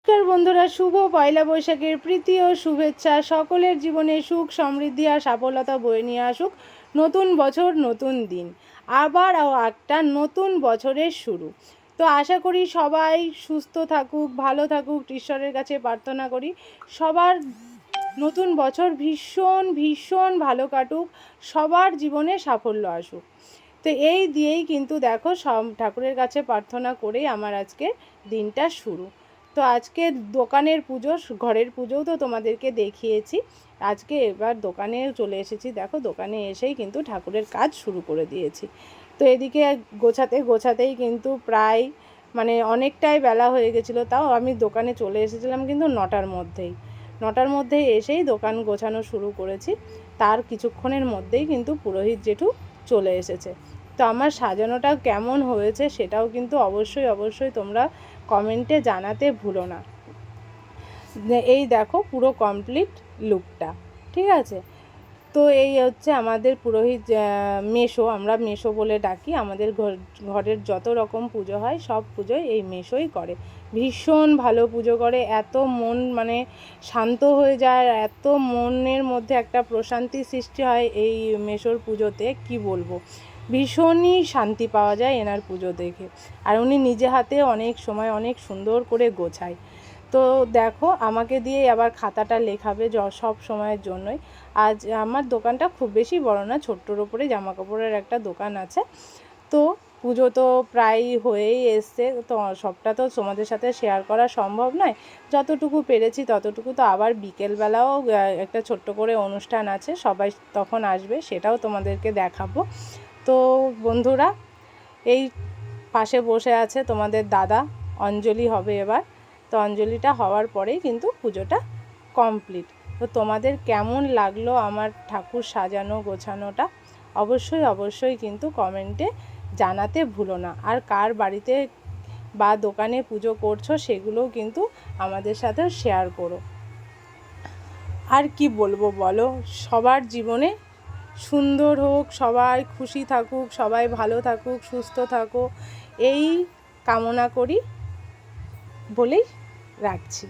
নমস্কার বন্ধুরা, শুভ পয়লা বৈশাখের প্রীতি ও শুভেচ্ছা। সকলের জীবনে সুখ সমৃদ্ধি আর সফলতা বয়ে নিয়ে আসুক নতুন বছর, নতুন দিন, আবার একটা নতুন বছরের শুরু। তো আশা করি সবাই সুস্থ থাকুক, ভালো থাকুক, ঈশ্বরের কাছে প্রার্থনা করি সবার নতুন বছর ভীষণ ভীষণ ভালো কাটুক, সবার জীবনে সাফল্য আসুক। তো এই দিয়েই কিন্তু দেখো সব ঠাকুরের কাছে প্রার্থনা করেই আমার আজকে দিনটা শুরু। তো আজকে দোকানের পুজো, ঘরের পুজোও তো তোমাদেরকে দেখিয়েছি। আজকে এবার দোকানে চলে এসেছি, দেখো দোকানে এসেই কিন্তু ঠাকুরের কাজ শুরু করে দিয়েছি। তো এদিকে গোছাতেই কিন্তু প্রায় অনেকটাই বেলা হয়ে গেছিলো। তাও আমি দোকানে চলে এসেছিলাম কিন্তু 9টার মধ্যেই এসেই দোকান গোছানো শুরু করেছি। তার কিছুক্ষণের মধ্যেই কিন্তু পুরোহিত জেঠু চলে এসেছে। তো আমার সাজানোটা কেমন হয়েছে সেটাও কিন্তু অবশ্যই তোমরা কমেন্টে জানাতে ভুলো না। এই দেখো পুরো কমপ্লিট লুকটা, ঠিক আছে। তো এই হচ্ছে আমাদের পুরোহিত মেশো, আমরা মেশো বলে ডাকি। আমাদের ঘরের যত রকম পুজো হয় সব পুজোই এই মেশোই করে। ভীষণ ভালো পুজো করে, এত মন শান্ত হয়ে যায়, এত মনের মধ্যে একটা প্রশান্তি সৃষ্টি হয় এই মেশোর পুজোতে, কি বলবো। ভীষণই শান্তি পাওয়া যায় এনার পুজো দেখে। আর উনি নিজে হাতে অনেক সময় অনেক সুন্দর করে গোছায়। তো দেখো আমাকে দিয়ে আবার খাতাটা লেখাবে সব সময়ের জন্যই। আজ আমার দোকানটা খুব বেশি বড় না, ছোট্টর ওপরে জামা কাপড়ের একটা দোকান আছে। তো পুজো তো প্রায় হয়েই এসছে, তো সবটা তো তোমাদের সাথে শেয়ার করা সম্ভব নয়। যতটুকু পেরেছি ততটুকু। তো আবার বিকেলবেলাও একটা ছোট্ট করে অনুষ্ঠান আছে, সবাই তখন আসবে, সেটাও তোমাদেরকে দেখাবো। তো বন্ধুরা, এই পাশে বসে আছে তোমাদের দাদা, অঞ্জলি হবে এবার। তো অঞ্জলিটা হওয়ার পরেই কিন্তু পুজোটা কমপ্লিট। তো তোমাদের কেমন লাগলো আমার ঠাকুর সাজানো গোছানোটা অবশ্যই কিন্তু কমেন্টে জানাতে ভুলো না। আর কার বাড়িতে বা দোকানে পুজো করছো সেগুলোও কিন্তু আমাদের সাথে শেয়ার করো। আর কি বলবো বলো, সবার জীবনে সুন্দর হোক, সবাই খুশি থাকুক, সবাই ভালো থাকুক, সুস্থ থাকো, এই কামনা করি বলেই রাখছি।